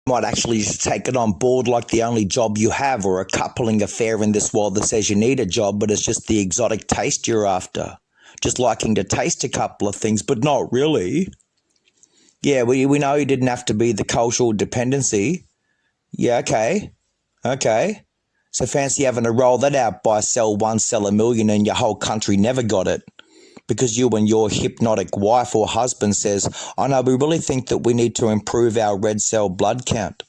might actually just take it on board like the only job you have, or a coupling affair in this world that says you need a job, but it's just the exotic taste you're after. Just liking to taste a couple of things, but not really. Yeah, we know you didn't have to be the cultural dependency. Yeah, okay. So fancy having to roll that out by sell one, sell a million, and your whole country never got it. Because you and your hypnotic wife or husband says, "I know, we really think that we need to improve our red cell blood count."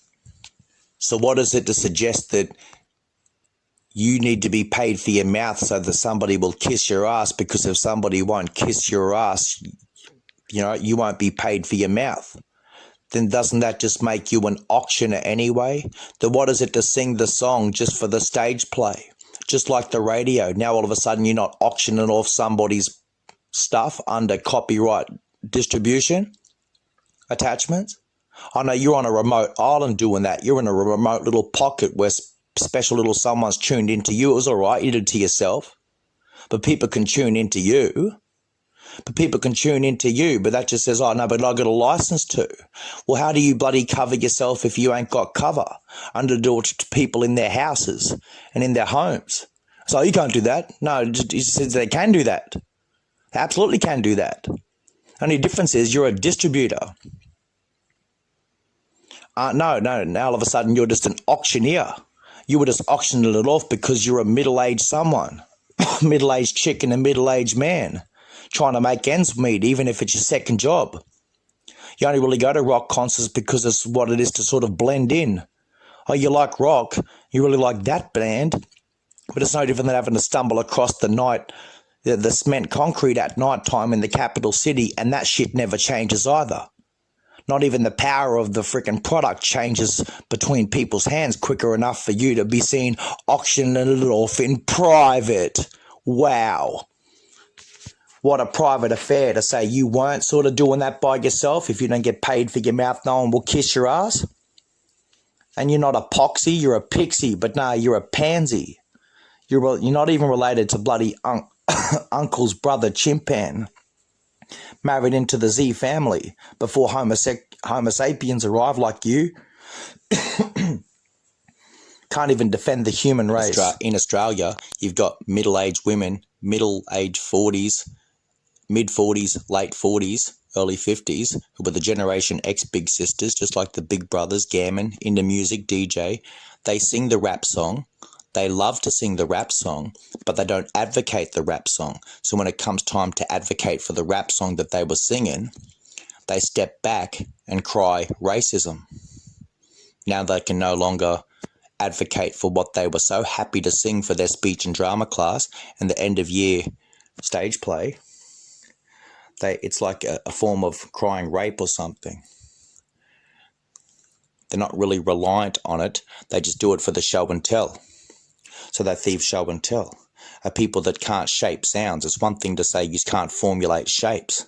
So what is it to suggest that you need to be paid for your mouth so that somebody will kiss your ass? Because if somebody won't kiss your ass, you won't be paid for your mouth. Then doesn't that just make you an auctioneer anyway? Then what is it to sing the song just for the stage play? Just like the radio. Now all of a sudden you're not auctioning off somebody's stuff under copyright distribution attachments. I know you're on a remote island doing that. You're in a remote little pocket where special little someone's tuned into you. It was all right, you did it to yourself. But people can tune into you. But that just says, "Oh, no, but I got a license to." Well, how do you bloody cover yourself if you ain't got cover under the door to people in their houses and in their homes? So you can't do that. No, it just says they can do that. They absolutely can do that. Only difference is you're a distributor. No, now all of a sudden you're just an auctioneer. You were just auctioning it off because you're a middle-aged someone, middle-aged chick and a middle-aged man, trying to make ends meet, even if it's your second job. You only really go to rock concerts because it's what it is to sort of blend in. Oh, you like rock, you really like that band, but it's no different than having to stumble across the cement concrete at night time in the capital city, and that shit never changes either. Not even the power of the freaking product changes between people's hands quicker enough for you to be seen auctioning it off in private. Wow. What a private affair to say you weren't sort of doing that by yourself. If you don't get paid for your mouth, no one will kiss your ass. And you're not a poxy, you're a pixie, but no, you're a pansy. You're not even related to bloody uncle's brother Chimpan, married into the Z family before Homo sapiens arrived like you. Can't even defend the human race. In Australia, you've got middle-aged women, middle-aged 40s, mid-40s, late 40s, early 50s, who were the Generation X big sisters, just like the big brothers, gammon, into music, DJ. They sing the rap song. They love to sing the rap song, but they don't advocate the rap song. So when it comes time to advocate for the rap song that they were singing, they step back and cry racism. Now they can no longer advocate for what they were so happy to sing for their speech and drama class and the end of year stage play. It's like a form of crying rape or something. They're not really reliant on it. They just do it for the show and tell. So they thieve show and tell. Are people that can't shape sounds. It's one thing to say you can't formulate shapes,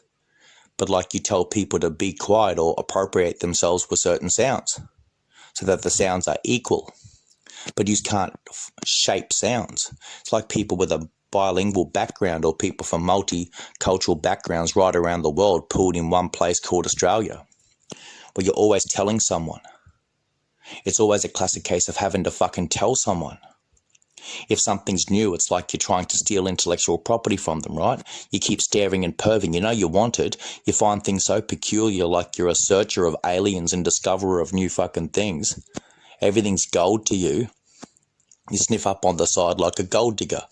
but like you tell people to be quiet or appropriate themselves with certain sounds so that the sounds are equal, but you can't shape sounds. It's like people with a bilingual background or people from multicultural backgrounds right around the world pooled in one place called Australia, where you're always telling someone. It's always a classic case of having to fucking tell someone. If something's new, it's like you're trying to steal intellectual property from them, right? You keep staring and perving. You know you want it. You find things so peculiar, like you're a searcher of aliens and discoverer of new fucking things. Everything's gold to you. You sniff up on the side like a gold digger.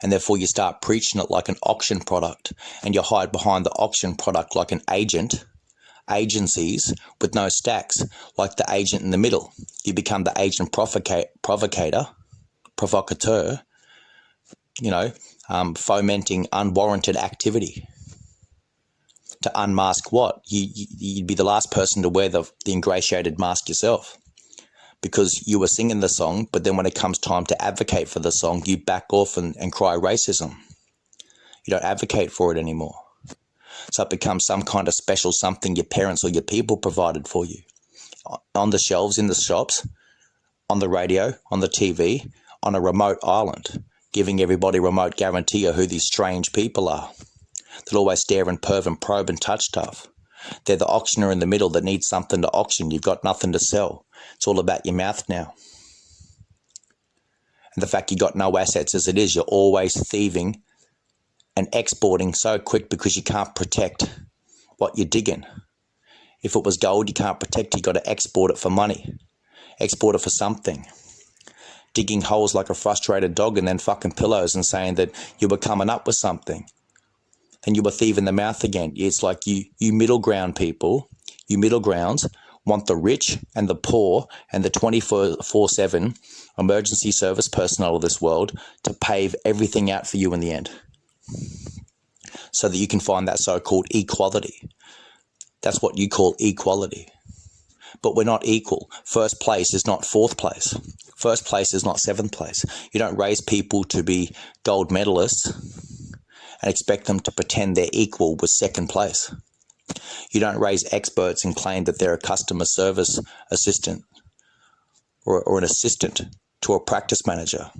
And therefore you start preaching it like an auction product. And you hide behind the auction product like an agent. Agencies with no stacks, like the agent in the middle. You become the agent provocateur, fomenting unwarranted activity. To unmask what? You'd be the last person to wear the ingratiated mask yourself, because you were singing the song, but then when it comes time to advocate for the song, you back off and cry racism. You don't advocate for it anymore. So it becomes some kind of special something your parents or your people provided for you. On the shelves, in the shops, on the radio, on the TV, on a remote island, giving everybody remote guarantee of who these strange people are. They'll always stare and perv and probe and touch stuff. They're the auctioneer in the middle that needs something to auction. You've got nothing to sell. It's all about your mouth now. And the fact you got no assets as it is, you're always thieving and exporting so quick because you can't protect what you're digging. If it was gold you can't protect, you got to export it for money. Export it for something. Digging holes like a frustrated dog and then fucking pillows and saying that you were coming up with something. And you were thieving the mouth again. It's like you middle ground people, you middle grounds want the rich and the poor and the 24/7 emergency service personnel of this world to pave everything out for you in the end. So that you can find that so-called equality. That's what you call equality. But we're not equal. First place is not fourth place. First place is not seventh place. You don't raise people to be gold medalists and expect them to pretend they're equal with second place. You don't raise experts and claim that they're a customer service assistant or an assistant to a practice manager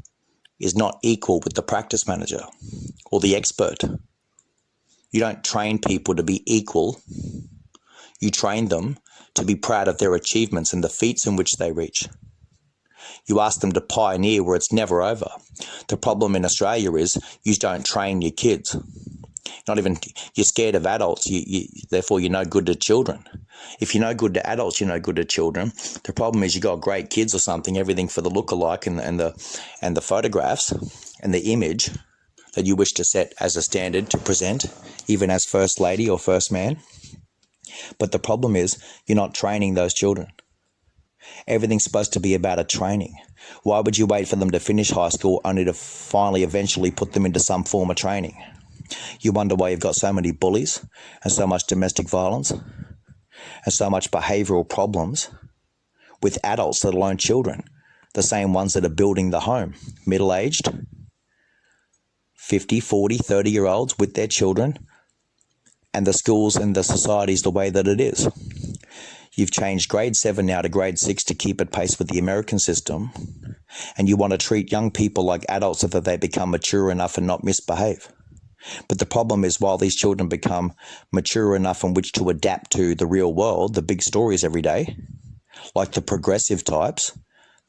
is not equal with the practice manager or the expert. You don't train people to be equal. You train them to be proud of their achievements and the feats in which they reach. You ask them to pioneer where it's never over. The problem in Australia is you don't train your kids. You're scared of adults, therefore you're no good to children. If you're no good to adults, you're no good to children. The problem is you got great kids or something, everything for the lookalike and the photographs and the image that you wish to set as a standard to present, even as first lady or first man. But the problem is you're not training those children. Everything's supposed to be about a training. Why would you wait for them to finish high school only to finally eventually put them into some form of training? You wonder why you've got so many bullies and so much domestic violence and so much behavioural problems with adults, let alone children, the same ones that are building the home, middle-aged, 50, 40, 30-year-olds with their children, and the schools and the society's the way that it is. You've changed grade 7 now to grade 6 to keep at pace with the American system, and you want to treat young people like adults so that they become mature enough and not misbehave. But the problem is while these children become mature enough in which to adapt to the real world, the big stories every day, like the progressive types,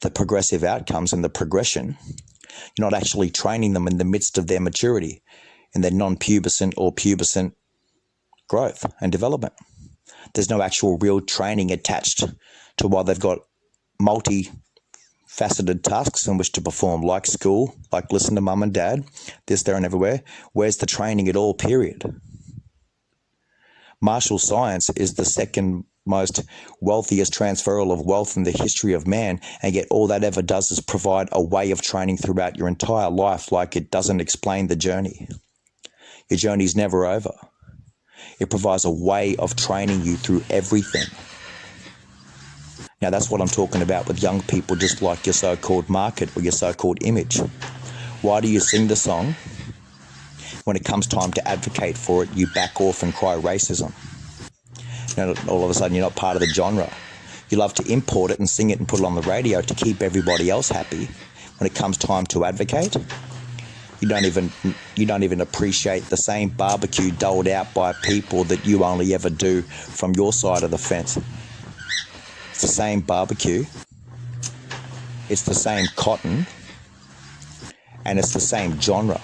the progressive outcomes and the progression, you're not actually training them in the midst of their maturity, in their non-pubescent or pubescent growth and development. There's no actual real training attached to while they've got multi-faceted tasks in which to perform, like school, like listen to mum and dad, this, there and everywhere. Where's the training at all, period? Martial science is the second most wealthiest transferal of wealth in the history of man, and yet all that ever does is provide a way of training throughout your entire life, like it doesn't explain the journey. Your journey's never over. It provides a way of training you through everything. Now that's what I'm talking about with young people, just like your so-called market or your so-called image. Why do you sing the song? When it comes time to advocate for it, you back off and cry racism. All of a sudden you're not part of the genre. You love to import it and sing it and put it on the radio to keep everybody else happy. When it comes time to advocate, you don't even appreciate the same barbecue doled out by people that you only ever do from your side of the fence. It's the same barbecue, it's the same cotton, and it's the same genre.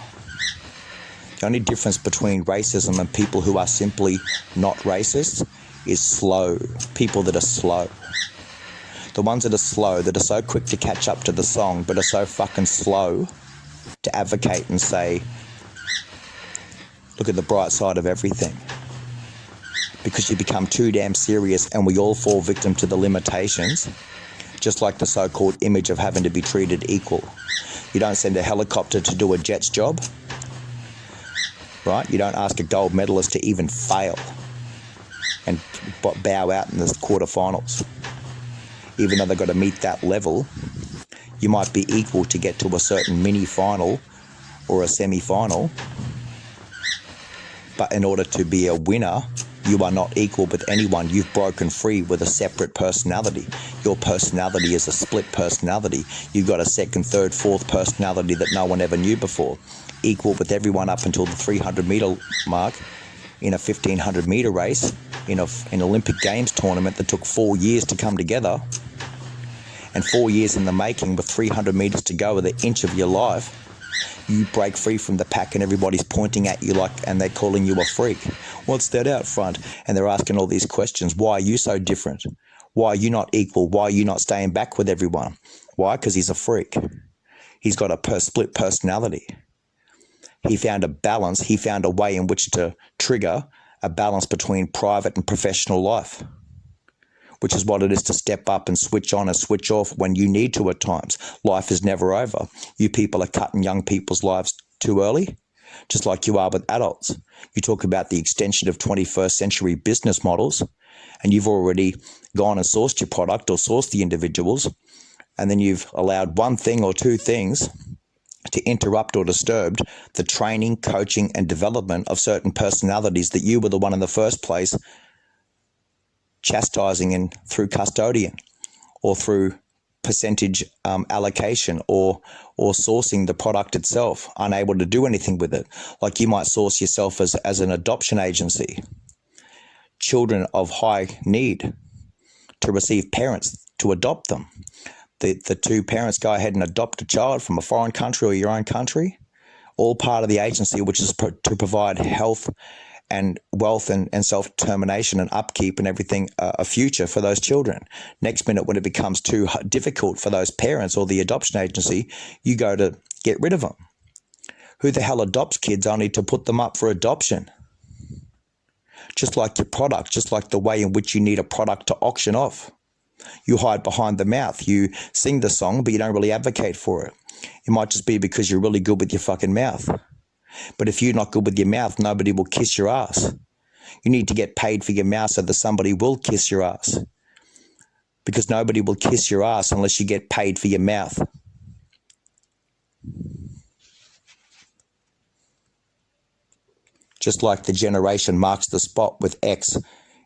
The only difference between racism and people who are simply not racist is slow. People that are slow. The ones that are slow, that are so quick to catch up to the song, but are so fucking slow to advocate and say, look at the bright side of everything. Because you become too damn serious and we all fall victim to the limitations, just like the so-called image of having to be treated equal. You don't send a helicopter to do a jet's job, right? You don't ask a gold medalist to even fail and bow out in the quarterfinals. Even though they've got to meet that level, you might be equal to get to a certain mini-final or a semi-final, but in order to be a winner, you are not equal with anyone. You've broken free with a separate personality. Your personality is a split personality. You've got a second, third, fourth personality that no one ever knew before. Equal with everyone up until the 300-metre mark in a 1,500-metre race in an Olympic Games tournament that took 4 years to come together, and 4 years in the making with 300 metres to go with an inch of your life, you break free from the pack and everybody's pointing at you and they're calling you a freak. What's that out front? And they're asking all these questions. Why are you so different? Why are you not equal? Why are you not staying back with everyone? Why? Because he's a freak. He's got a split personality. He found a balance. He found a way in which to trigger a balance between private and professional life, which is what it is to step up and switch on and switch off when you need to at times. Life is never over. You people are cutting young people's lives too early, just like you are with adults. You talk about the extension of 21st century business models, and you've already gone and sourced your product or sourced the individuals, and then you've allowed one thing or two things to interrupt or disturb the training, coaching, and development of certain personalities that you were the one in the first place chastising in through custodian or through percentage allocation or sourcing the product itself, unable to do anything with it. Like you might source yourself as an adoption agency, children of high need to receive parents to adopt them. The two parents go ahead and adopt a child from a foreign country or your own country, all part of the agency, which is to provide health and wealth and self-determination and upkeep and everything, a future for those children. Next minute, when it becomes too difficult for those parents or the adoption agency, you go to get rid of them. Who the hell adopts kids only to put them up for adoption? Just like your product, just like the way in which you need a product to auction off. You hide behind the mouth. You sing the song, but you don't really advocate for it. It might just be because you're really good with your fucking mouth. But if you're not good with your mouth, nobody will kiss your ass. You need to get paid for your mouth so that somebody will kiss your ass. Because nobody will kiss your ass unless you get paid for your mouth. Just like the generation marks the spot with X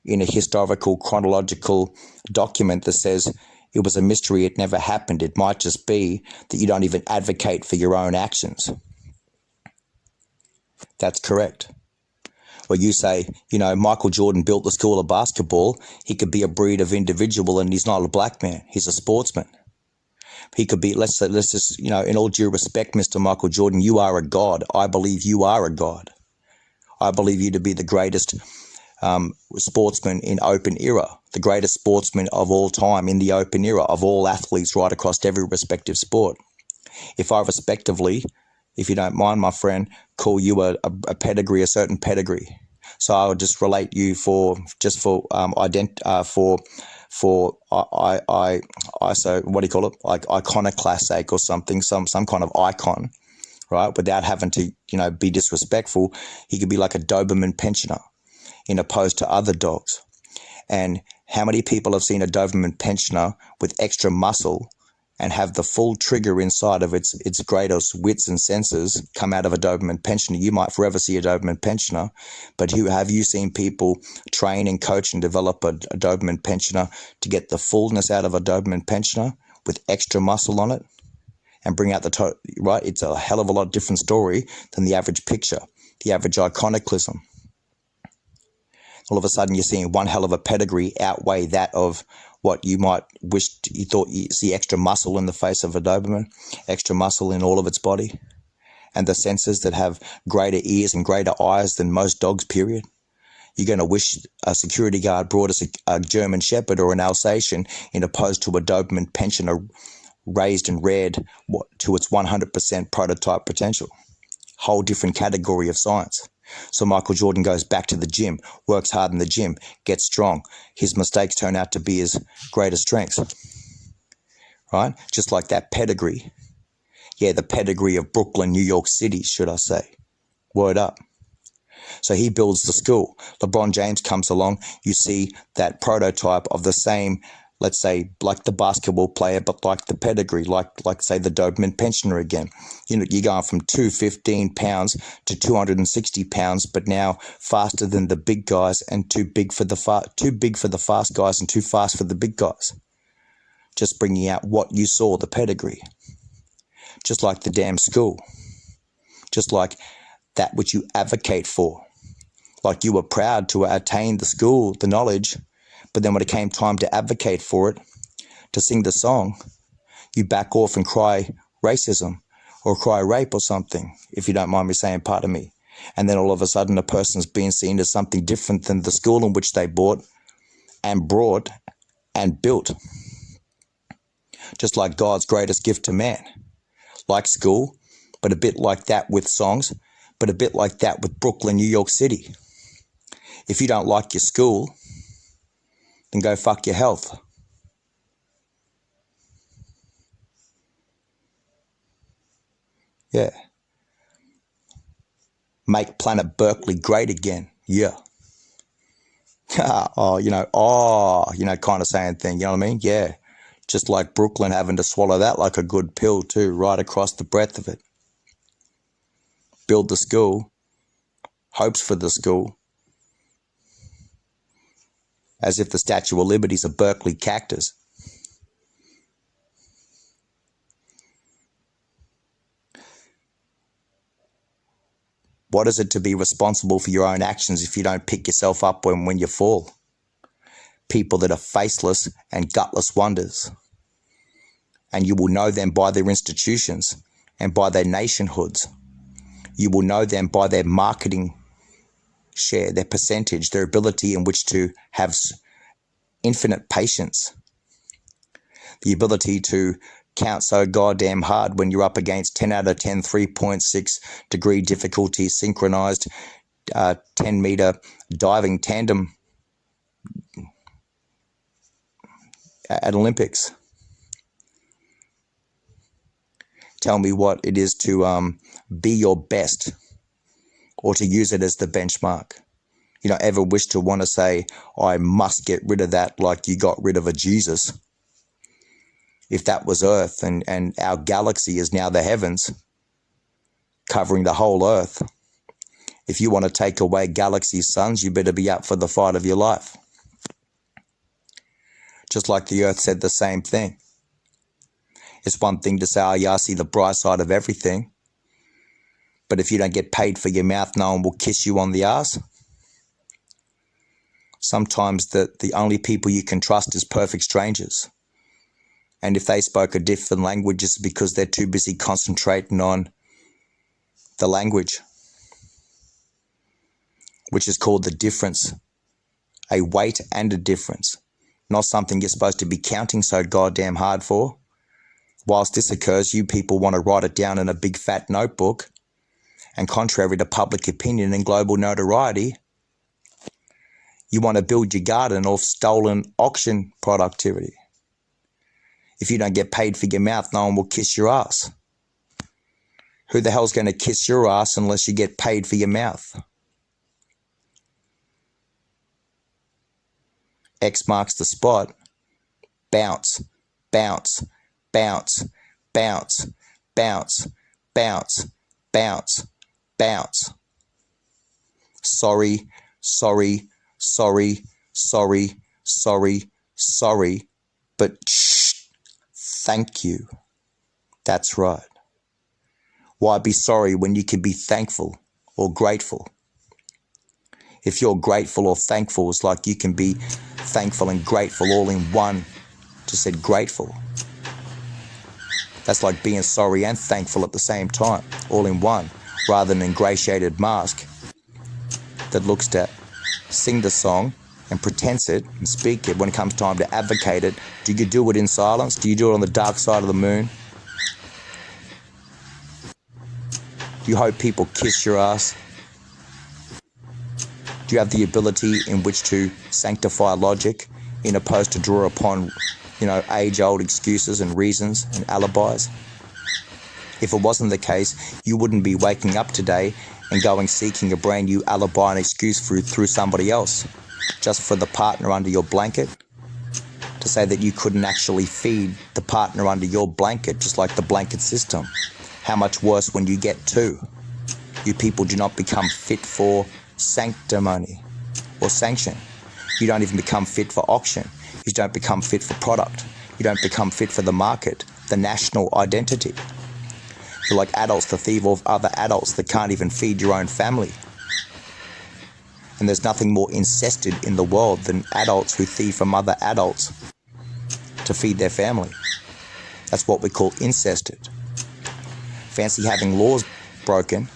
in a historical chronological document that says it was a mystery, it never happened. It might just be that you don't even advocate for your own actions. That's correct. Or you say, Michael Jordan built the school of basketball. He could be a breed of individual and he's not a black man. He's a sportsman. He could be, let's just, in all due respect, Mr. Michael Jordan, you are a god. I believe you are a god. I believe you to be the greatest sportsman in open era, the greatest sportsman of all time in the open era of all athletes right across every respective sport. If I respectively, if you don't mind, my friend, call you a pedigree, a certain pedigree. So I would just relate you for ISO, what do you call it? Like iconoclast sake or something, some kind of icon, right? Without having to, be disrespectful. He could be like a Doberman pensioner in opposed to other dogs. And how many people have seen a Doberman pensioner with extra muscle and have the full trigger inside of its greatest wits and senses come out of a Doberman pensioner? You might forever see a Doberman pensioner, but have you seen people train and coach and develop a Doberman pensioner to get the fullness out of a Doberman pensioner with extra muscle on it and bring out right? It's a hell of a lot different story than the average picture, the average iconoclasm. All of a sudden you're seeing one hell of a pedigree outweigh that of what you might wish you thought you see extra muscle in the face of a Doberman, extra muscle in all of its body, and the senses that have greater ears and greater eyes than most dogs, period. You're going to wish a security guard brought us a German Shepherd or an Alsatian in opposed to a Doberman pensioner raised and reared to its 100% prototype potential. Whole different category of science. So Michael Jordan goes back to the gym, works hard in the gym, gets strong. His mistakes turn out to be his greatest strengths, right? Just like that pedigree. Yeah, the pedigree of Brooklyn, New York City, should I say. Word up. So he builds the school. LeBron James comes along. You see that prototype of the same, let's say, like the basketball player, but like the pedigree, like say the Doberman pensioner again. You're going from 215 pounds to 260 pounds, but now faster than the big guys and too big for the fast guys and too fast for the big guys. Just bringing out what you saw, the pedigree. Just like the damn school. Just like that which you advocate for. Like you were proud to attain the school, the knowledge, but then when it came time to advocate for it, to sing the song, you back off and cry racism or cry rape or something, if you don't mind me saying, pardon me. And then all of a sudden a person's being seen as something different than the school in which they bought and brought and built. Just like God's greatest gift to man. Like school, but a bit like that with songs, but a bit like that with Brooklyn, New York City. If you don't like your school, then go fuck your health. Yeah. Make planet Berkeley great again. Yeah. Kind of saying thing, you know what I mean? Yeah. Just like Brooklyn having to swallow that like a good pill too, right across the breadth of it. Build the school, hopes for the school, as if the Statue of Liberty is a Berkeley cactus. What is it to be responsible for your own actions if you don't pick yourself up when you fall? People that are faceless and gutless wonders. And you will know them by their institutions and by their nationhoods. You will know them by their marketing share, their percentage, their ability in which to have infinite patience. The ability to count so goddamn hard when you're up against 10 out of 10, 3.6 degree difficulty, synchronized 10-meter diving tandem at Olympics. Tell me what it is to be your best or to use it as the benchmark. You don't ever wish to want to say, I must get rid of that like you got rid of a Jesus. If that was Earth and our galaxy is now the heavens, covering the whole Earth, if you want to take away galaxy's suns, you better be up for the fight of your life. Just like the Earth said the same thing. It's one thing to say, oh yeah, I see the bright side of everything. But if you don't get paid for your mouth, no one will kiss you on the ass. Sometimes the only people you can trust is perfect strangers. And if they spoke a different language, it's because they're too busy concentrating on the language, which is called the difference. A weight and a difference. Not something you're supposed to be counting so goddamn hard for. Whilst this occurs, you people want to write it down in a big fat notebook, and contrary to public opinion and global notoriety, you want to build your garden off stolen auction productivity. If you don't get paid for your mouth, no one will kiss your ass. Who the hell's going to kiss your ass unless you get paid for your mouth? X marks the spot. Bounce, bounce, bounce, bounce, bounce, bounce, bounce, bounce. Sorry, sorry, sorry, sorry, sorry, sorry, but shh, thank you. That's right. Why be sorry when you can be thankful or grateful? If you're grateful or thankful, it's like you can be thankful and grateful all in one. Just said grateful. That's like being sorry and thankful at the same time, all in one, rather than an ingratiated mask that looks to sing the song and pretends it and speak it when it comes time to advocate it. Do you do it in silence? Do you do it on the dark side of the moon? Do you hope people kiss your ass? Do you have the ability in which to sanctify logic in opposed to draw upon, age-old excuses and reasons and alibis? If it wasn't the case, you wouldn't be waking up today and going seeking a brand new alibi and excuse through somebody else, just for the partner under your blanket, to say that you couldn't actually feed the partner under your blanket, just like the blanket system. How much worse when you get two? You people do not become fit for sanctimony or sanction. You don't even become fit for auction. You don't become fit for product. You don't become fit for the market, the national identity. You're like adults that thieve off other adults that can't even feed your own family. And there's nothing more incested in the world than adults who thieve from other adults to feed their family. That's what we call incested. Fancy having laws broken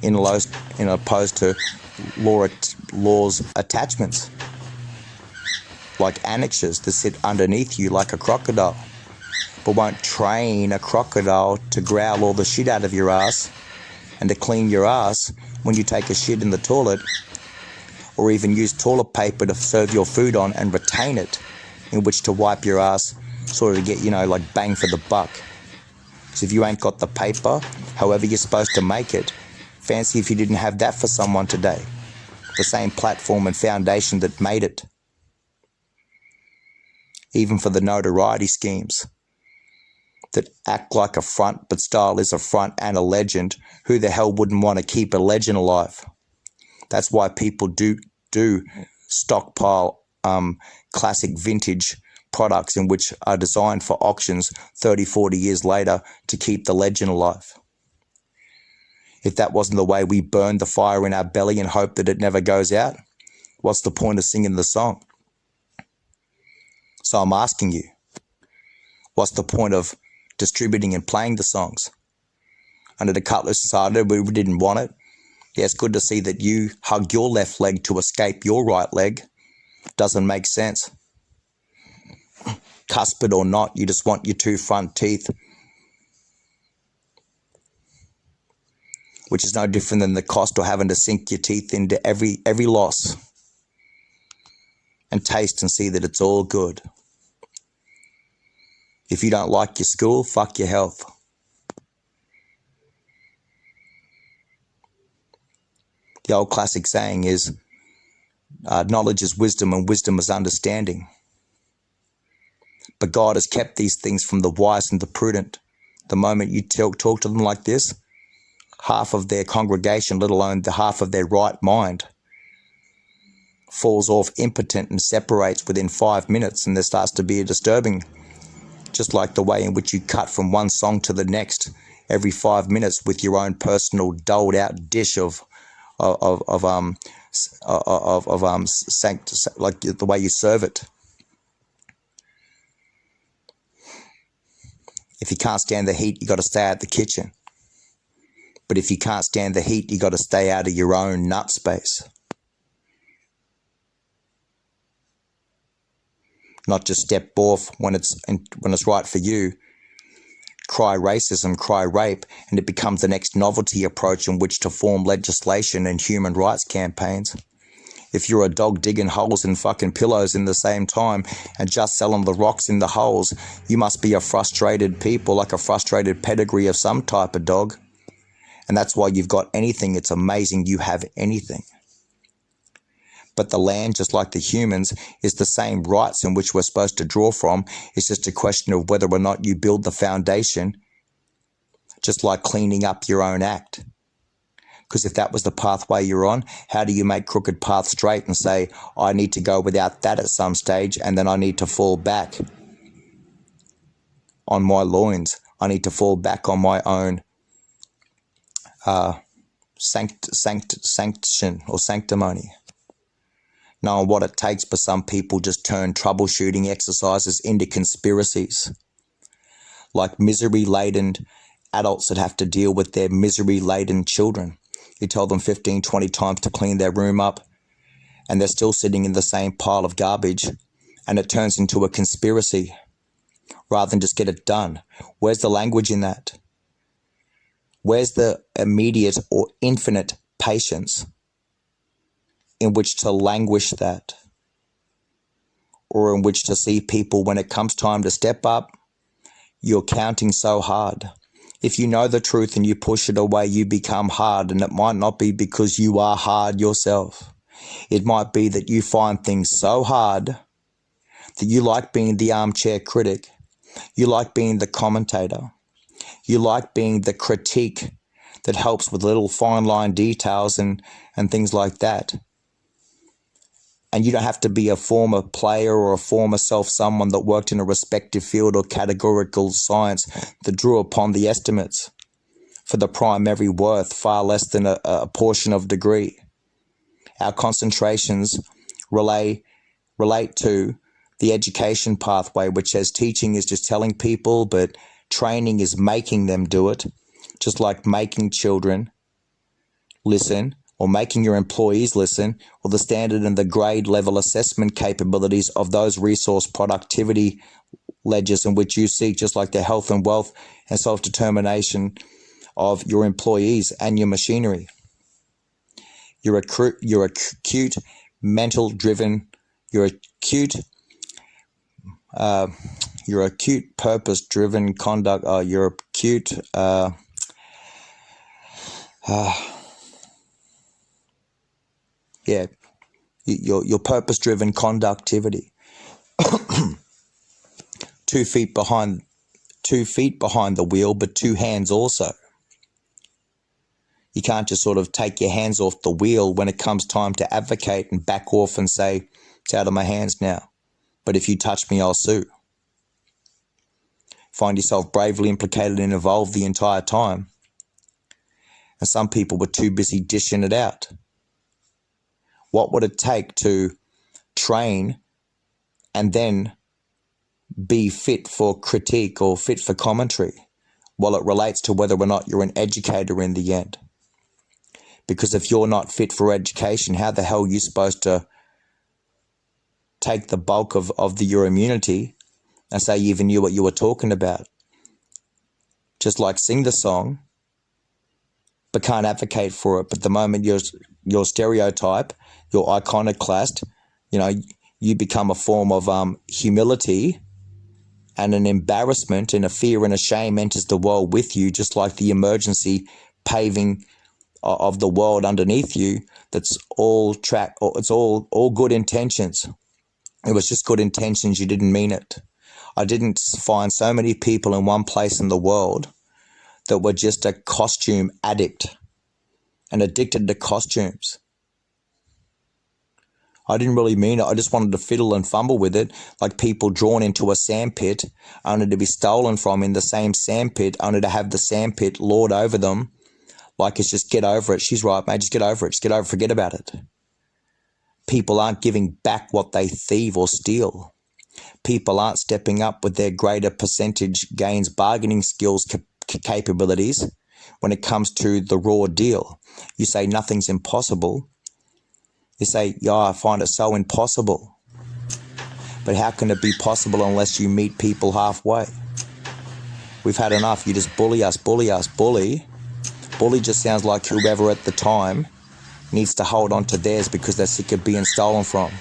in opposed to laws attachments, like annexures that sit underneath you like a crocodile, but won't train a crocodile to growl all the shit out of your ass and to clean your ass when you take a shit in the toilet, or even use toilet paper to serve your food on and retain it in which to wipe your ass, sort of to get, like bang for the buck. Because if you ain't got the paper, however you're supposed to make it, fancy if you didn't have that for someone today. The same platform and foundation that made it. Even for the notoriety schemes that act like a front but style is a front and a legend, who the hell wouldn't want to keep a legend alive? That's why people do stockpile classic vintage products in which are designed for auctions 30, 40 years later to keep the legend alive. If that wasn't the way we burn the fire in our belly and hope that it never goes out, what's the point of singing the song? So I'm asking you, what's the point of distributing and playing the songs? Under the Cutlass Society, we didn't want it. Yeah, it's good to see that you hug your left leg to escape your right leg. Doesn't make sense. Cuspid or not, you just want your two front teeth, which is no different than the cost of having to sink your teeth into every loss and taste and see that it's all good. If you don't like your school, fuck your health. The old classic saying is, knowledge is wisdom and wisdom is understanding. But God has kept these things from the wise and the prudent. The moment you talk to them like this, half of their congregation, let alone the half of their right mind, falls off impotent and separates within 5 minutes, and there starts to be a disturbing, just like the way in which you cut from one song to the next every 5 minutes with your own personal doled out dish like the way you serve it. If you can't stand the heat, you got to stay out the kitchen. But if you can't stand the heat, you got to stay out of your own nut space. Not just step off when it's right for you. Cry racism, cry rape, and it becomes the next novelty approach in which to form legislation and human rights campaigns. If you're a dog digging holes in fucking pillows in the same time and just selling the rocks in the holes, you must be a frustrated people, like a frustrated pedigree of some type of dog. And that's why you've got anything. It's amazing you have anything. But the land, just like the humans, is the same rights in which we're supposed to draw from. It's just a question of whether or not you build the foundation, just like cleaning up your own act. Because if that was the pathway you're on, how do you make crooked paths straight and say, I need to go without that at some stage, and then I need to fall back on my loins. I need to fall back on my own sanction or sanctimony. Knowing what it takes, but some people just turn troubleshooting exercises into conspiracies. Like misery-laden adults that have to deal with their misery-laden children. You tell them 15, 20 times to clean their room up, and they're still sitting in the same pile of garbage, and it turns into a conspiracy rather than just get it done. Where's the language in that? Where's the immediate or infinite patience in which to languish that? Or in which to see people, when it comes time to step up, you're counting so hard. If you know the truth and you push it away, you become hard, and it might not be because you are hard yourself. It might be that you find things so hard that you like being the armchair critic. You like being the commentator. You like being the critique that helps with little fine line details and things like that. And you don't have to be a former player or a former someone that worked in a respective field or categorical science that drew upon the estimates for the primary worth far less than a portion of degree. Our concentrations relate to the education pathway, which says teaching is just telling people, but training is making them do it, just like making children listen or making your employees listen, or the standard and the grade level assessment capabilities of those resource productivity ledgers in which you seek, just like the health and wealth and self-determination of your employees and your machinery. You're acute mental driven, you're acute purpose driven conduct, you're acute your purpose driven conductivity. 2 feet behind the wheel, but 2 hands also. You can't just sort of take your hands off the wheel when it comes time to advocate and back off and say, it's out of my hands now. But if you touch me, I'll sue. Find yourself bravely implicated and involved the entire time. And some people were too busy dishing it out. What would it take to train and then be fit for critique or fit for commentary? Well, it relates to whether or not you're an educator in the end. Because if you're not fit for education, how the hell are you supposed to take the bulk of your immunity and say you even knew what you were talking about? Just like sing the song, but can't advocate for it. But the moment your stereotype, your iconoclast, you become a form of humility and an embarrassment and a fear and a shame enters the world with you, just like the emergency paving of the world underneath you. That's all it's all good intentions. It was just good intentions. You didn't mean it. I didn't find so many people in one place in the world that were just a costume addict and addicted to costumes. I didn't really mean it. I just wanted to fiddle and fumble with it, like people drawn into a sandpit, only to be stolen from in the same sandpit, only to have the sandpit lord over them. Like it's just get over it. She's right, mate. Just get over it. Just get over it. Forget about it. People aren't giving back what they thieve or steal. People aren't stepping up with their greater percentage gains, bargaining skills, capabilities when it comes to the raw deal. You say nothing's impossible. You say, yeah, I find it so impossible. But how can it be possible unless you meet people halfway? We've had enough. You just bully us, bully us, bully. Bully just sounds like whoever at the time needs to hold on to theirs because they're sick of being stolen from.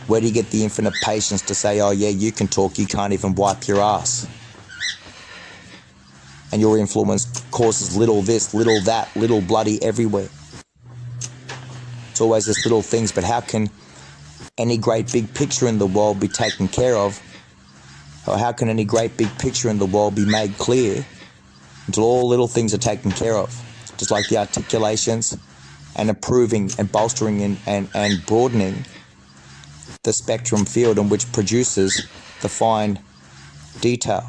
Where do you get the infinite patience to say, oh yeah, you can talk, you can't even wipe your ass? And your influence causes little this, little that, little bloody everywhere. It's always just little things, but how can any great big picture in the world be taken care of? Or how can any great big picture in the world be made clear until all little things are taken care of? Just like the articulations and improving and bolstering and broadening the spectrum field in which produces the fine detail.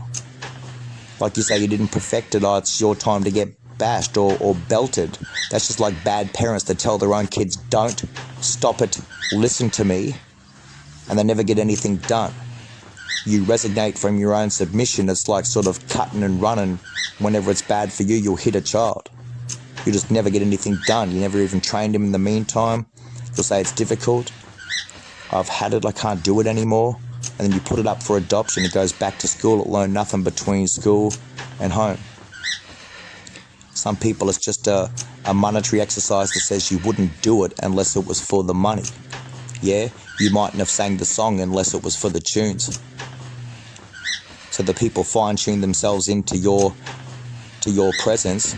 Like you say, you didn't perfect it, it's your time to get bashed or belted. That's just like bad parents that tell their own kids, don't, stop it, listen to me, and they never get anything done. You resonate from your own submission. It's like sort of cutting and running. Whenever it's bad for you, you'll hit a child. You just never get anything done. You never even trained him in the meantime. You'll say it's difficult. I've had it, I can't do it anymore. And then you put it up for adoption. It goes back to school. It learned nothing between school and home. Some people, it's just a monetary exercise that says you wouldn't do it unless it was for the money. Yeah, you mightn't have sang the song unless it was for the tunes. So the people fine-tune themselves into your presence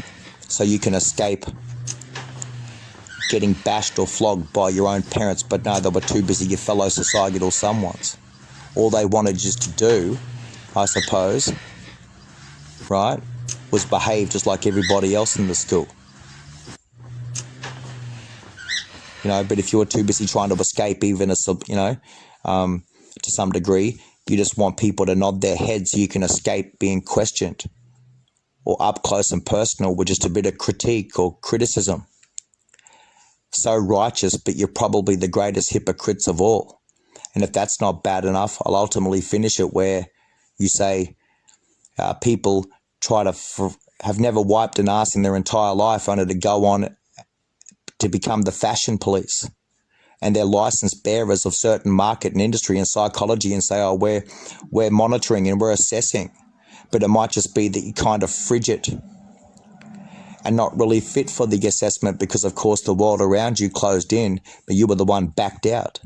so you can escape getting bashed or flogged by your own parents, but no, they were too busy, your fellow societal someones. All they wanted just to do, I suppose, right, was behave just like everybody else in the school. But if you're too busy trying to escape even to some degree, you just want people to nod their heads so you can escape being questioned or up close and personal with just a bit of critique or criticism. so righteous, but you're probably the greatest hypocrites of all. And if that's not bad enough, I'll ultimately finish it where you say people try to have never wiped an ass in their entire life only to go on to become the fashion police. And they're licensed bearers of certain market and industry and psychology and say, oh, we're monitoring and we're assessing. But it might just be that you're kind of frigid and not really fit for the assessment because, of course, the world around you closed in, but you were the one backed out.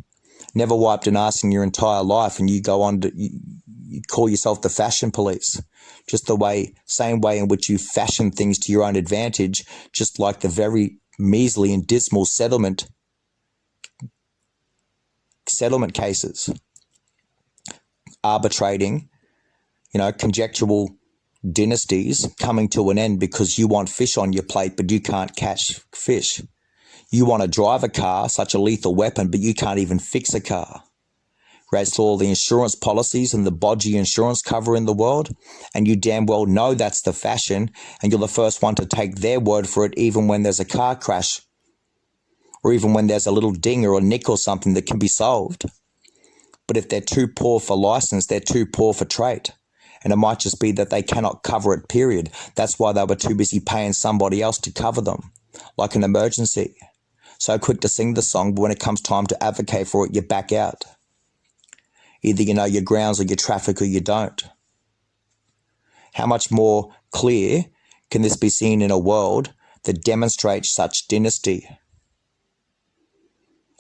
Never wiped an ass in your entire life, and you go on to you call yourself the fashion police. Just the same way in which you fashion things to your own advantage, just like the very measly and dismal settlement cases, arbitrating, conjectural dynasties coming to an end because you want fish on your plate, but you can't catch fish. You want to drive a car, such a lethal weapon, but you can't even fix a car. Whereas all the insurance policies and the bodgy insurance cover in the world, and you damn well know that's the fashion, and you're the first one to take their word for it, even when there's a car crash, or even when there's a little ding or a nick or something that can be solved. But if they're too poor for license, they're too poor for trait. And it might just be that they cannot cover it, period. That's why they were too busy paying somebody else to cover them, like an emergency. So quick to sing the song, but when it comes time to advocate for it, you back out. Either you know your grounds or your traffic or you don't. How much more clear can this be seen in a world that demonstrates such dynasty?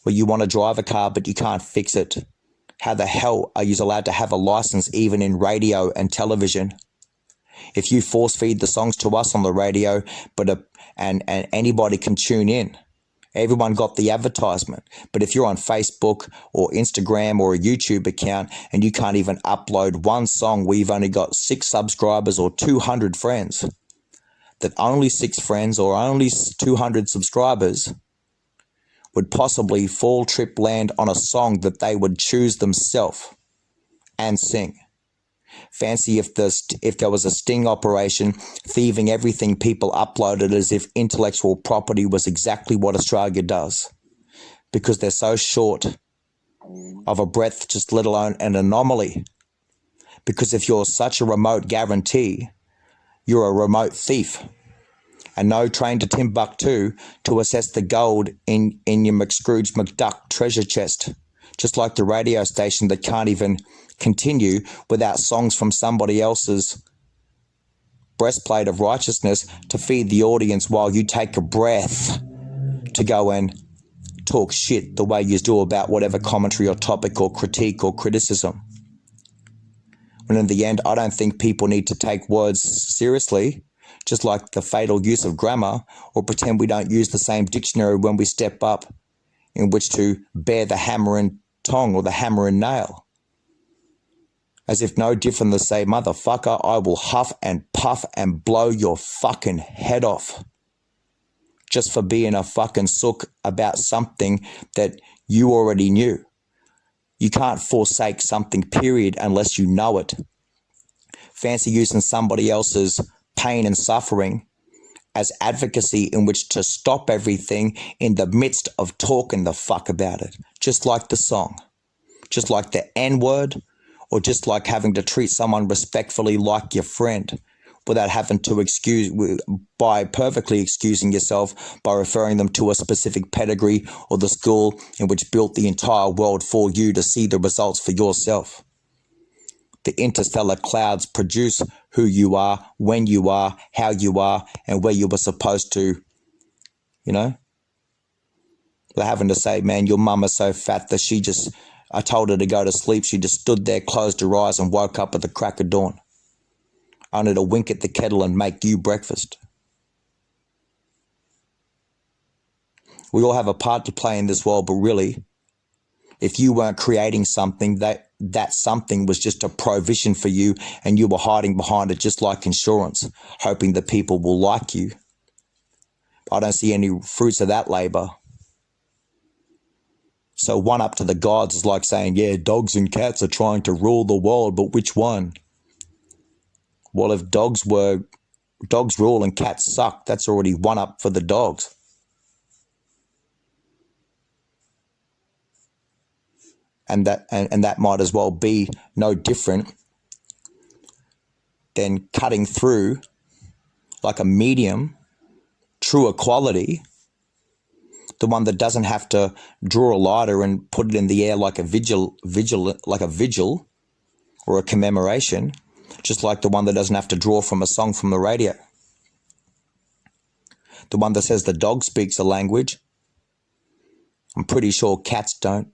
Where you want to drive a car but you can't fix it. How the hell are you allowed to have a license even in radio and television? If you force feed the songs to us on the radio, and anybody can tune in, everyone got the advertisement. But if you're on Facebook or Instagram or a YouTube account and you can't even upload one song where you've only got 6 subscribers or 200 friends, that only 6 friends or only 200 subscribers would possibly fall, trip, land on a song that they would choose themselves and sing. Fancy if there was a sting operation thieving everything people uploaded as if intellectual property was exactly what Australia does. Because they're so short of a breadth, just let alone an anomaly. Because if you're such a remote guarantee, you're a remote thief. And no train to Timbuktu to assess the gold in your McScrooge McDuck treasure chest. Just like the radio station that can't even continue without songs from somebody else's breastplate of righteousness to feed the audience while you take a breath to go and talk shit the way you do about whatever commentary or topic or critique or criticism. When in the end, I don't think people need to take words seriously, just like the fatal use of grammar, or pretend we don't use the same dictionary when we step up in which to bear the hammer and tong or the hammer and nail. As if no different to say, motherfucker, I will huff and puff and blow your fucking head off. Just for being a fucking sook about something that you already knew. You can't forsake something, period, unless you know it. Fancy using somebody else's pain and suffering as advocacy in which to stop everything in the midst of talking the fuck about it. Just like the song. Just like the N-word, or just like having to treat someone respectfully like your friend without having to by perfectly excusing yourself by referring them to a specific pedigree or the school in which built the entire world for you to see the results for yourself. The interstellar clouds produce who you are, when you are, how you are, and where you were supposed to, They're having to say, man, your mum is so fat that I told her to go to sleep. She just stood there, closed her eyes, and woke up at the crack of dawn. Only to wink at the kettle and make you breakfast. We all have a part to play in this world, but really, if you weren't creating something, that something was just a provision for you and you were hiding behind it, just like insurance, hoping that people will like you. I don't see any fruits of that labor. So one up to the gods is like saying, yeah, dogs and cats are trying to rule the world, but which one? Well, if dogs rule and cats suck, that's already one up for the dogs. And that might as well be no different than cutting through like a medium, true equality, the one that doesn't have to draw a lighter and put it in the air like a vigil or a commemoration, just like the one that doesn't have to draw from a song from the radio. The one that says the dog speaks a language. I'm pretty sure cats don't.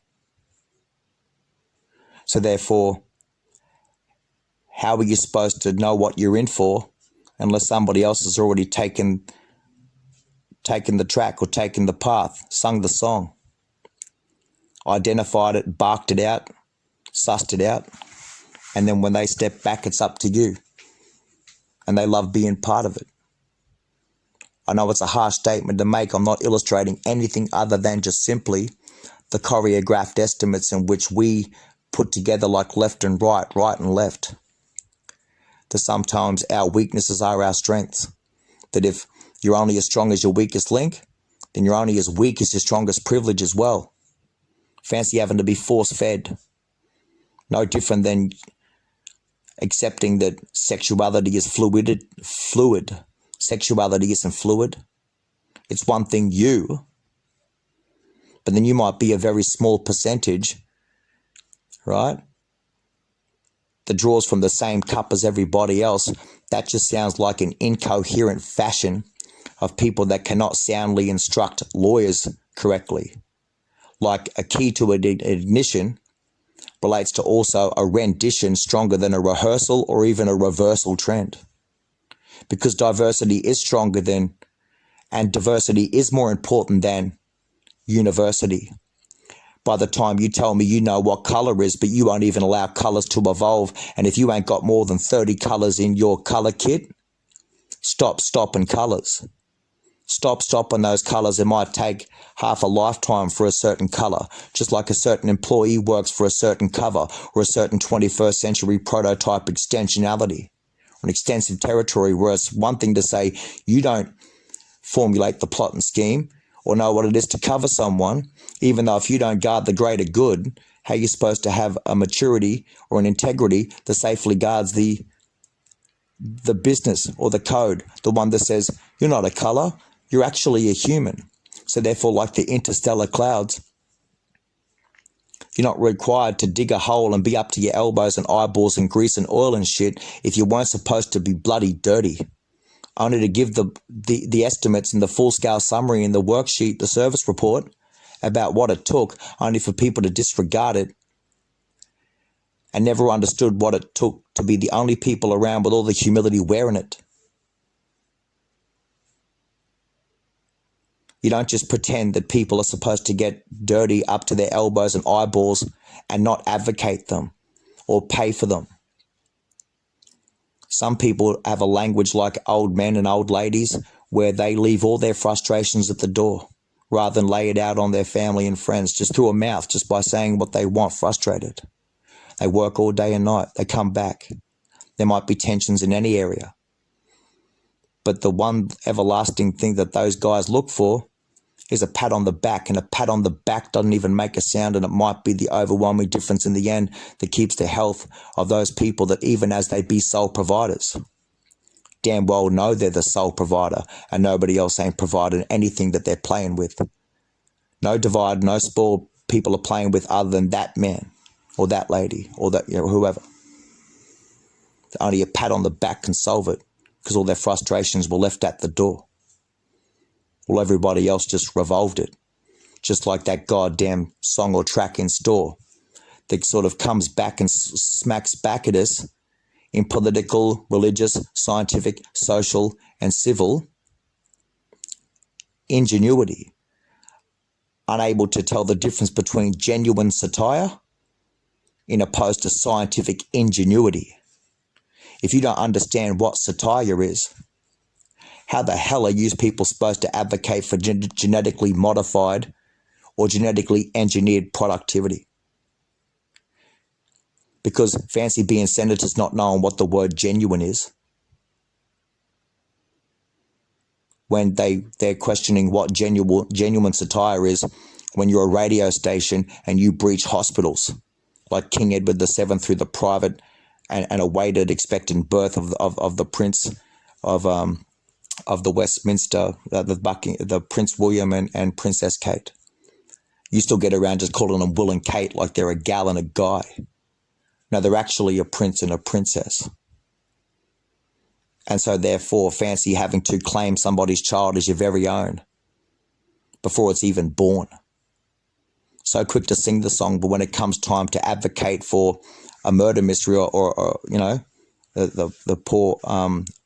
So therefore, how are you supposed to know what you're in for unless somebody else has already taken the track or taken the path, sung the song, identified it, barked it out, sussed it out, and then when they step back, it's up to you. And they love being part of it. I know it's a harsh statement to make. I'm not illustrating anything other than just simply the choreographed estimates in which we put together like left and right, right and left. That sometimes our weaknesses are our strengths. That if you're only as strong as your weakest link, then you're only as weak as your strongest privilege as well. Fancy having to be force-fed. No different than accepting that sexuality is fluid. Sexuality isn't fluid. It's one thing but then you might be a very small percentage, right, that draws from the same cup as everybody else. That just sounds like an incoherent fashion of people that cannot soundly instruct lawyers correctly. Like a key to an ignition relates to also a rendition stronger than a rehearsal or even a reversal trend. Because diversity is stronger than, and diversity is more important than university. By the time you tell me you know what color is, but you won't even allow colors to evolve, and if you ain't got more than 30 colors in your color kit, stop stopping colors. Stop stopping those colors. It might take half a lifetime for a certain color, just like a certain employee works for a certain cover or a certain 21st century prototype extensionality, an extensive territory, where it's one thing to say you don't formulate the plot and scheme or know what it is to cover someone, even though if you don't guard the greater good, how are you supposed to have a maturity or an integrity that safely guards the business or the code, the one that says you're not a color, you're actually a human. So therefore, like the interstellar clouds, you're not required to dig a hole and be up to your elbows and eyeballs in grease and oil and shit if you weren't supposed to be bloody dirty. Only to give the estimates and the full-scale summary in the worksheet, the service report, about what it took, only for people to disregard it and never understood what it took to be the only people around with all the humility wearing it. You don't just pretend that people are supposed to get dirty up to their elbows and eyeballs and not advocate them or pay for them. Some people have a language like old men and old ladies where they leave all their frustrations at the door rather than lay it out on their family and friends just through a mouth, just by saying what they want, frustrated. They work all day and night. They come back. There might be tensions in any area. But the one everlasting thing that those guys look for is a pat on the back, and a pat on the back doesn't even make a sound, and it might be the overwhelming difference in the end that keeps the health of those people that, even as they be sole providers, damn well know they're the sole provider and nobody else ain't providing anything that they're playing with. No divide, no spoil people are playing with other than that man or that lady or that, whoever. Only a pat on the back can solve it, because all their frustrations were left at the door. Well, everybody else just revolved it, just like that goddamn song or track in store that sort of comes back and smacks back at us in political, religious, scientific, social, and civil ingenuity, unable to tell the difference between genuine satire in opposed to scientific ingenuity. If you don't understand what satire is, how the hell are you people supposed to advocate for genetically modified or genetically engineered productivity? Because fancy being senators not knowing what the word genuine is, when they're questioning what genuine satire is, when you're a radio station and you breach hospitals like King Edward VII through the private and awaited expectant birth of the Prince of the Westminster, the Prince William and Princess Kate. You still get around just calling them Will and Kate like they're a gal and a guy. No, they're actually a prince and a princess. And so therefore, fancy having to claim somebody's child as your very own before it's even born. So quick to sing the song, but when it comes time to advocate for a murder mystery or you know, the poor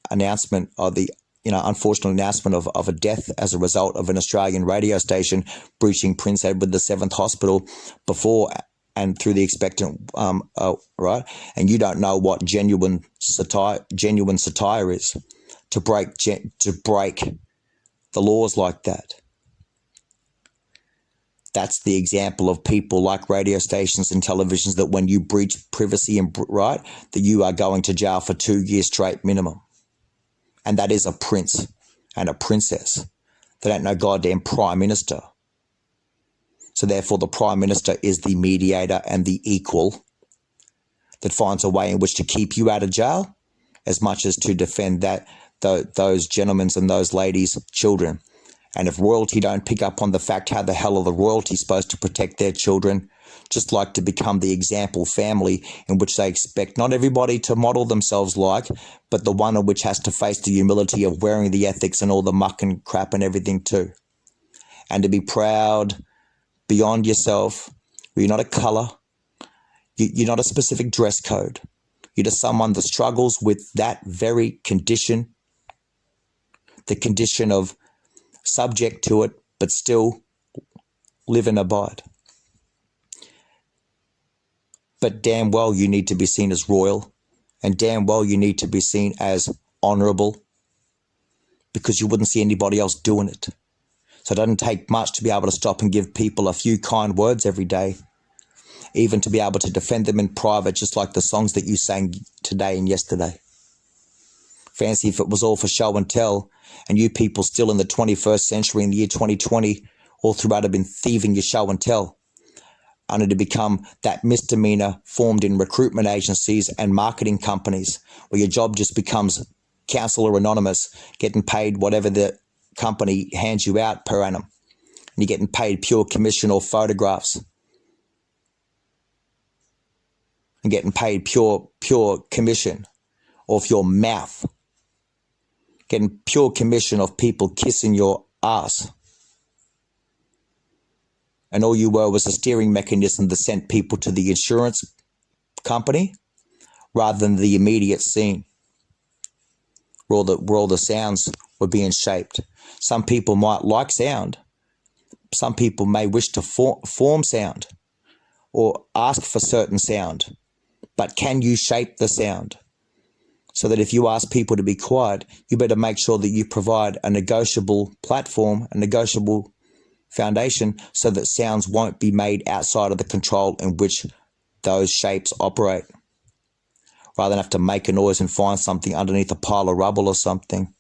announcement or the unfortunate announcement of a death as a result of an Australian radio station breaching Prince Edward VII Hospital before and through the expectant, right? And you don't know what genuine satire is to break the laws like that. That's the example of people like radio stations and televisions that when you breach privacy and right, that you are going to jail for 2 years straight minimum. And that is a prince and a princess. They ain't no goddamn prime minister. So therefore the prime minister is the mediator and the equal that finds a way in which to keep you out of jail as much as to defend those gentlemen's and those ladies' children. And if royalty don't pick up on the fact, how the hell are the royalty supposed to protect their children? Just like to become the example family in which they expect not everybody to model themselves like, but the one in which has to face the humility of wearing the ethics and all the muck and crap and everything too. And to be proud beyond yourself, where you're not a colour, you're not a specific dress code. You're just someone that struggles with that very condition, the condition of subject to it, but still live and abide. But damn well you need to be seen as royal, and damn well you need to be seen as honourable, because you wouldn't see anybody else doing it. So it doesn't take much to be able to stop and give people a few kind words every day, even to be able to defend them in private, just like the songs that you sang today and yesterday. Fancy if it was all for show and tell, and you people still in the 21st century, in the year 2020, all throughout have been thieving your show and tell, only to become that misdemeanor formed in recruitment agencies and marketing companies, where your job just becomes Counsellor Anonymous, getting paid whatever the company hands you out per annum. And you're getting paid pure commission or photographs. And getting paid pure commission off your mouth. Getting pure commission of people kissing your ass. And all you were was a steering mechanism that sent people to the insurance company rather than the immediate scene where all the sounds were being shaped. Some people might like sound. Some people may wish to form sound or ask for certain sound. But can you shape the sound? So that if you ask people to be quiet, you better make sure that you provide a negotiable platform, a negotiable foundation, so that sounds won't be made outside of the control in which those shapes operate. Rather than have to make a noise and find something underneath a pile of rubble or something.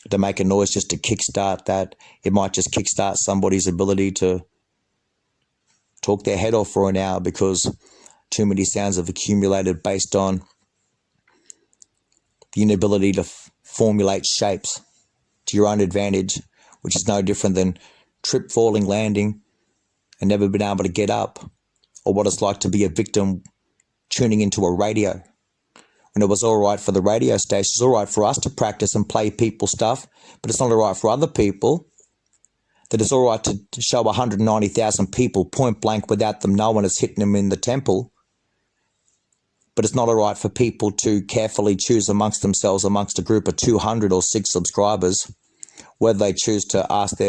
To make a noise just to kickstart that, it might just kickstart somebody's ability to talk their head off for an hour because too many sounds have accumulated based on the inability to formulate shapes to your own advantage, which is no different than trip, falling, landing, and never been able to get up, or what it's like to be a victim tuning into a radio. When it was all right for the radio station, it's all right for us to practice and play people stuff, but it's not all right for other people. That it's all right to show 190,000 people point blank without them knowing it's hitting them in the temple. But it's not all right for people to carefully choose amongst themselves, amongst a group of 200 or 6 subscribers, whether they choose to ask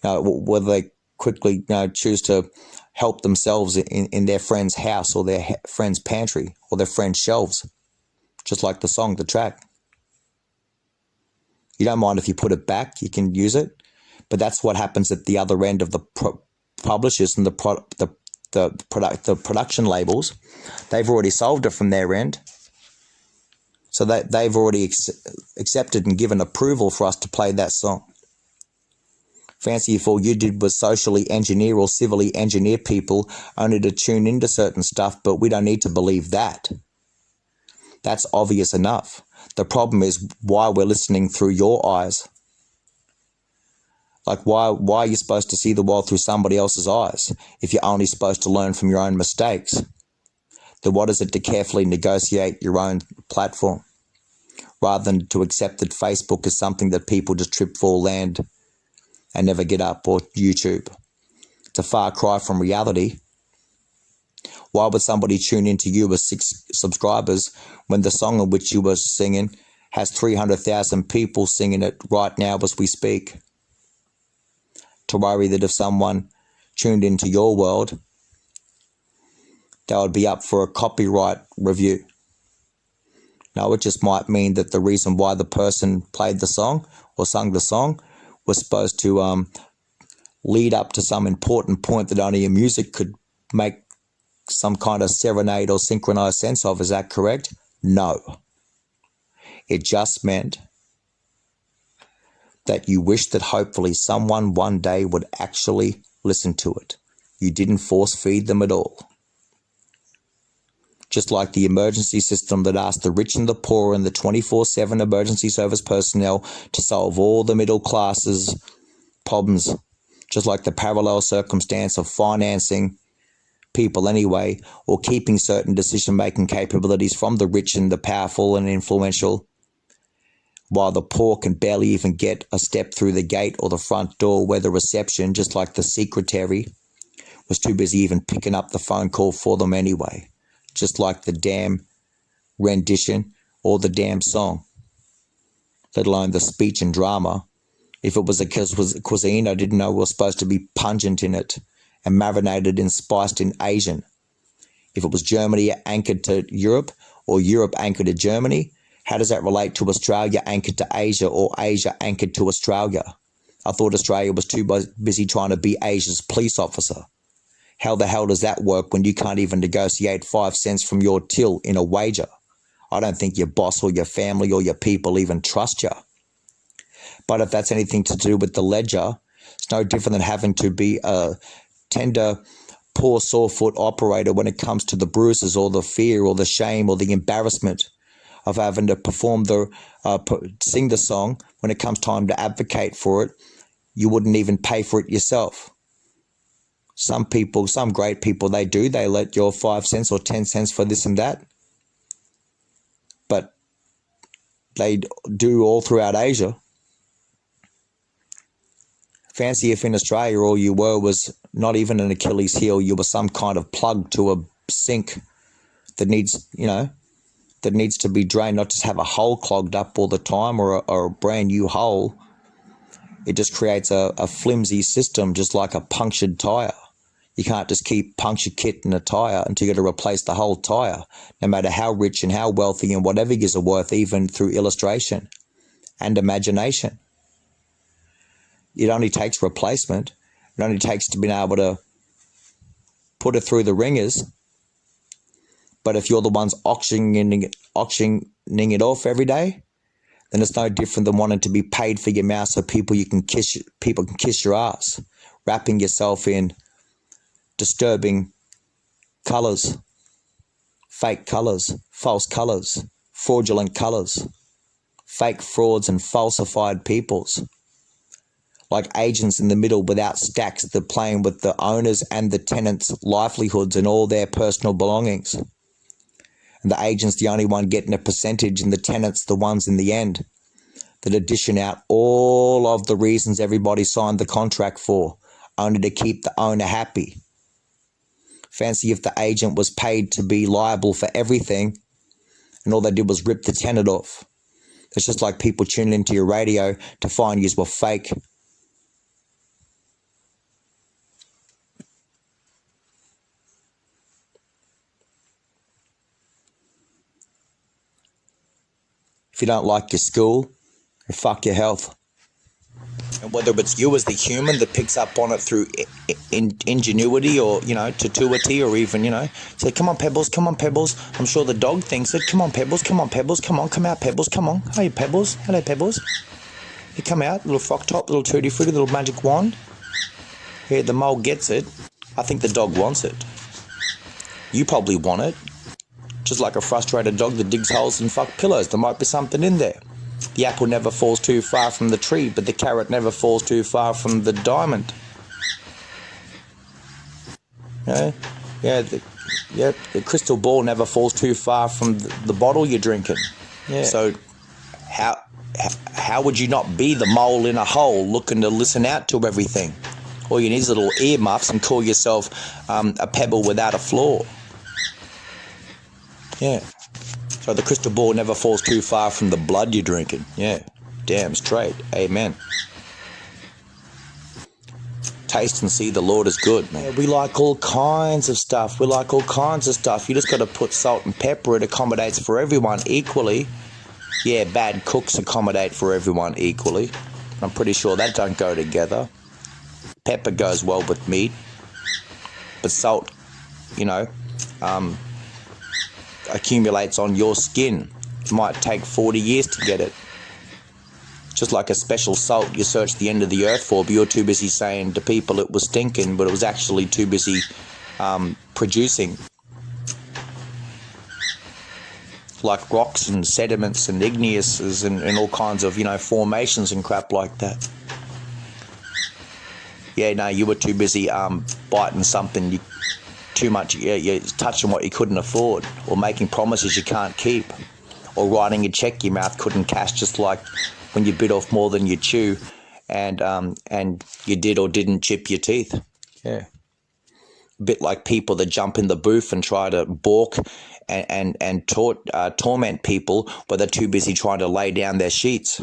whether they quickly choose to help themselves in their friend's house or their friend's pantry or their friend's shelves, just like the song, the track. You don't mind if you put it back, you can use it, but that's what happens at the other end of the publishers and the production labels. They've already solved it from their end. So they've already accepted and given approval for us to play that song. Fancy if all you did was socially engineer or civilly engineer people only to tune into certain stuff, but we don't need to believe that. That's obvious enough. The problem is why we're listening through your eyes. Like, why are you supposed to see the world through somebody else's eyes if you're only supposed to learn from your own mistakes? Then what is it to carefully negotiate your own platform rather than to accept that Facebook is something that people just trip, fall, land and never get up, or YouTube? It's a far cry from reality. Why would somebody tune into you with 6 subscribers when the song in which you were singing has 300,000 people singing it right now as we speak? To worry that if someone tuned into your world, they would be up for a copyright review. No, it just might mean that the reason why the person played the song or sung the song was supposed to lead up to some important point that only a music could make some kind of serenade or synchronized sense of. Is that correct? No. It just meant that you wish that hopefully someone one day would actually listen to it. You didn't force feed them at all. Just like the emergency system that asked the rich and the poor and the 24/7 emergency service personnel to solve all the middle classes' problems. Just like the parallel circumstance of financing people anyway, or keeping certain decision-making capabilities from the rich and the powerful and influential, while the poor can barely even get a step through the gate or the front door, where the reception, just like the secretary, was too busy even picking up the phone call for them anyway. Just like the damn rendition or the damn song, let alone the speech and drama. If it was a cuisine, I didn't know it was supposed to be pungent in it and marinated and spiced in Asian. If it was Germany anchored to Europe or Europe anchored to Germany, how does that relate to Australia anchored to Asia or Asia anchored to Australia? I thought Australia was too busy trying to be Asia's police officer. How the hell does that work when you can't even negotiate 5 cents from your till in a wager? I don't think your boss or your family or your people even trust you. But if that's anything to do with the ledger, it's no different than having to be a tender, poor, sore-foot operator when it comes to the bruises or the fear or the shame or the embarrassment of having to perform sing the song. When it comes time to advocate for it, you wouldn't even pay for it yourself. Some people, some great people, they let your 5 cents or 10 cents for this and that. But they do all throughout Asia. Fancy if in Australia all you were was not even an Achilles heel, you were some kind of plug to a sink that needs, that needs to be drained, not just have a hole clogged up all the time or a brand new hole. It just creates a flimsy system, just like a punctured tire. You can't just keep puncture kit in a tire until you got to replace the whole tire, no matter how rich and how wealthy and whatever you are worth, even through illustration and imagination. It only takes replacement. It only takes to be able to put it through the ringers. But if you're the ones auctioning it off every day, then it's no different than wanting to be paid for your mouth so people can kiss your ass, wrapping yourself in disturbing colours, fake colours, false colours, fraudulent colours, fake frauds and falsified peoples, like agents in the middle without stacks that are playing with the owners and the tenants' livelihoods and all their personal belongings. And the agent's the only one getting a percentage and the tenants the ones in the end that are dishing out all of the reasons everybody signed the contract for, only to keep the owner happy. Fancy if the agent was paid to be liable for everything and all they did was rip the tenant off. It's just like people tuning into your radio to find you were fake. If you don't like your school, fuck your health. And whether it's you as the human that picks up on it through ingenuity or, tuity or even, say, come on, Pebbles. I'm sure the dog thinks it. Come on, Pebbles. Come on, come out, Pebbles, come on. Hey, Pebbles. Hello, Pebbles. You come out, little frock top, little tutti frutti, little magic wand. Yeah, the mole gets it. I think the dog wants it. You probably want it. Just like a frustrated dog that digs holes in fuck pillows. There might be something in there. The apple never falls too far from the tree, but the carrot never falls too far from the diamond. Yeah, the crystal ball never falls too far from the bottle you're drinking. Yeah. So how would you not be the mole in a hole looking to listen out to everything? All you need is little earmuffs and call yourself a pebble without a flaw. Yeah. So the crystal ball never falls too far from the blood you're drinking. Yeah. Damn straight. Amen. Taste and see the Lord is good, man. Yeah, we like all kinds of stuff. We like all kinds of stuff. You just got to put salt and pepper. It accommodates for everyone equally. Yeah, bad cooks accommodate for everyone equally. I'm pretty sure that don't go together. Pepper goes well with meat. But salt, accumulates on your skin. It might take 40 years to get it. Just like a special salt you search the end of the earth for, but you're too busy saying to people it was stinking, but it was actually too busy producing. Like rocks and sediments and igneuses and all kinds of, formations and crap like that. Yeah, no, you were too busy biting something too much. You're touching what you couldn't afford, or making promises you can't keep, or writing a check your mouth couldn't cash, just like when you bit off more than you chew, and you did or didn't chip your teeth. Yeah. A bit like people that jump in the booth and try to balk and torment people, but they're too busy trying to lay down their sheets.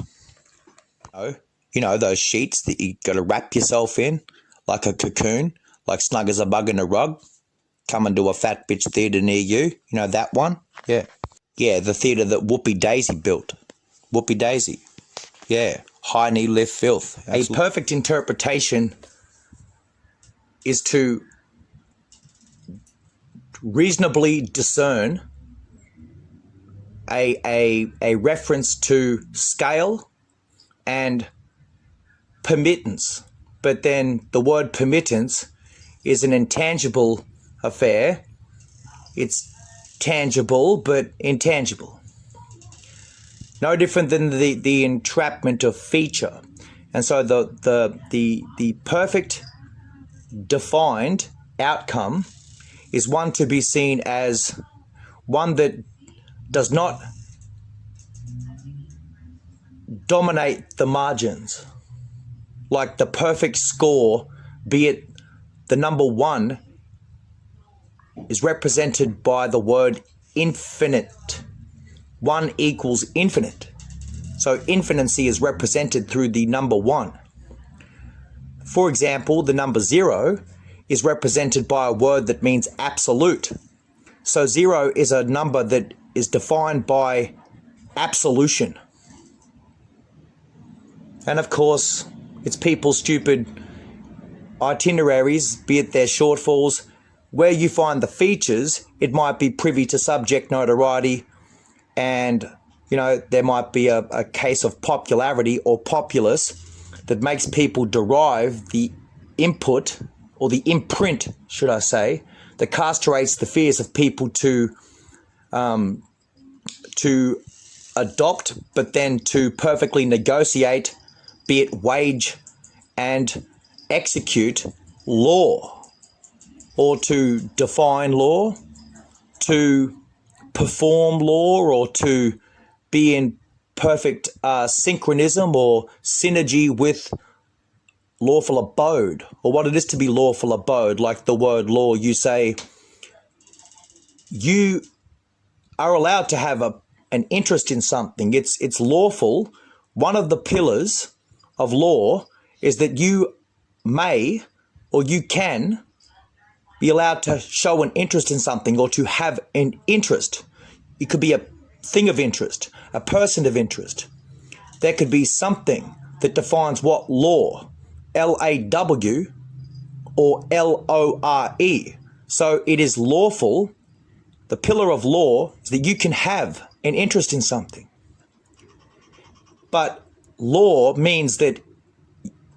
Those sheets that you got to wrap yourself in like a cocoon, like snug as a bug in a rug. Coming to a fat bitch theatre near you. You know that one? Yeah. Yeah, the theatre that Whoopie Daisy built. Whoopie Daisy. Yeah. High knee lift filth. Absolutely. A perfect interpretation is to reasonably discern a reference to scale and permittance. But then the word permittance is an intangible affair. It's tangible but intangible. No different than the entrapment of feature. And so the perfect defined outcome is one to be seen as one that does not dominate the margins. Like the perfect score, be it the number one, is represented by the word infinite. 1 equals infinite. So infinity is represented through the number 1. For example, the number 0 is represented by a word that means absolute. So 0 is a number that is defined by absolution. And of course, it's people's stupid itineraries, be it their shortfalls. Where you find the features, it might be privy to subject notoriety, and there might be a case of popularity or populace that makes people derive the input, or the imprint, should I say, that castrates the fears of people to adopt, but then to perfectly negotiate, be it wage and execute law, or to define law, to perform law, or to be in perfect synchronism or synergy with lawful abode, or what it is to be lawful abode. Like the word law, you say you are allowed to have an interest in something. It's lawful. One of the pillars of law is that you may, or you can, be allowed to show an interest in something, or to have an interest. It could be a thing of interest, a person of interest. There could be something that defines what law, L-A-W or L-O-R-E. So it is lawful. The pillar of law is that you can have an interest in something. But law means that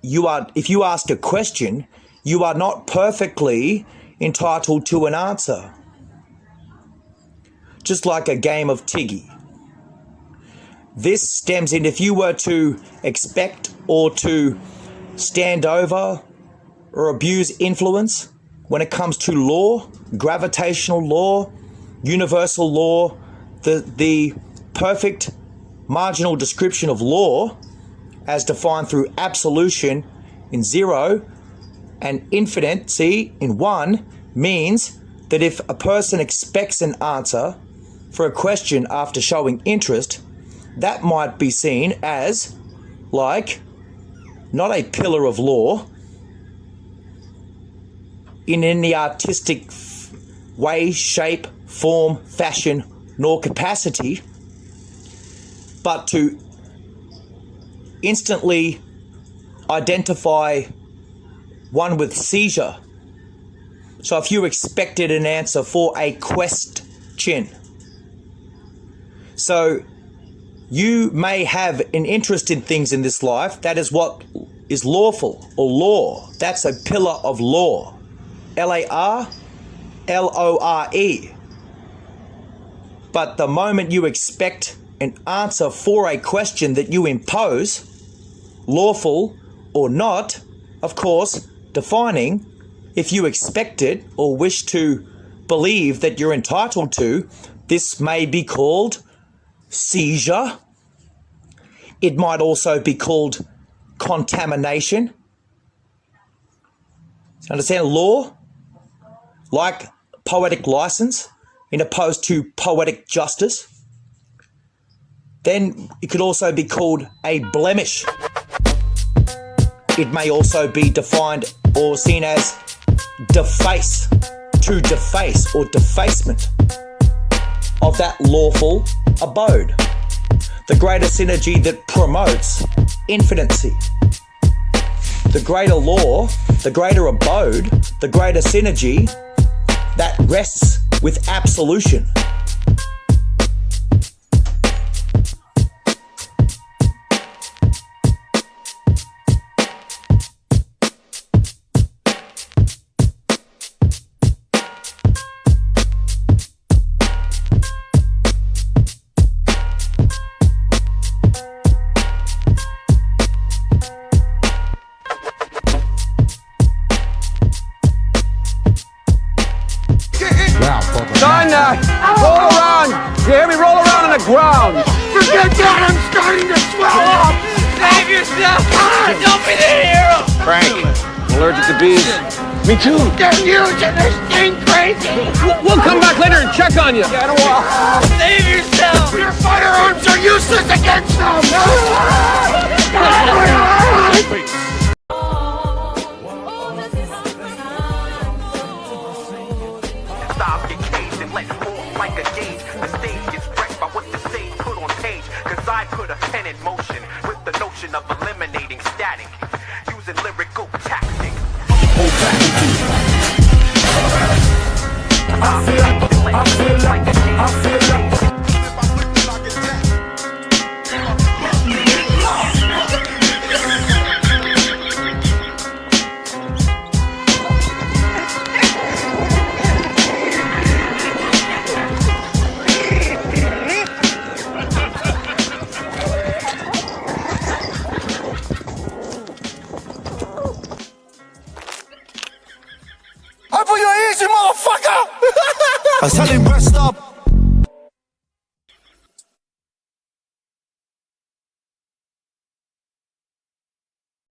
if you ask a question, you are not perfectly entitled to an answer. Just like a game of Tiggy. This stems in if you were to expect or to stand over or abuse influence when it comes to law, gravitational law, universal law, the perfect marginal description of law as defined through absolution in 0 and infinity in 1 means that if a person expects an answer for a question after showing interest, that might be seen as like not a pillar of law in any artistic way, shape, form, fashion, nor capacity, but to instantly identify one with seizure. So if you expected an answer for a question, so you may have an interest in things in this life. That is what is lawful or law. That's a pillar of law. L-A-R-L-O-R-E. But the moment you expect an answer for a question that you impose, lawful or not, of course, defining if you expect it or wish to believe that you're entitled to, this may be called seizure. It might also be called contamination. Understand law? Like poetic license in opposed to poetic justice. Then it could also be called a blemish. It may also be defined or seen as deface, to deface or defacement of that lawful abode. The greater synergy that promotes infinity. The greater law, the greater abode, the greater synergy that rests with absolution. Roll around! You hear me? Roll around on the ground! Forget that! I'm starting to swell up! Save yourself! Don't be the hero! Frank, I'm allergic to bees. Me too. They're huge and they sting crazy! We'll come back later and check on you. Yeah, I don't want. Save yourself! Your firearms are useless against them! Like a gauge, the stage gets wrecked by what the sage put on page. Cause I put a pen in motion with the notion of eliminating static, using lyrical tactics. I feel Open your ears, you motherfucker! I tell him rest up,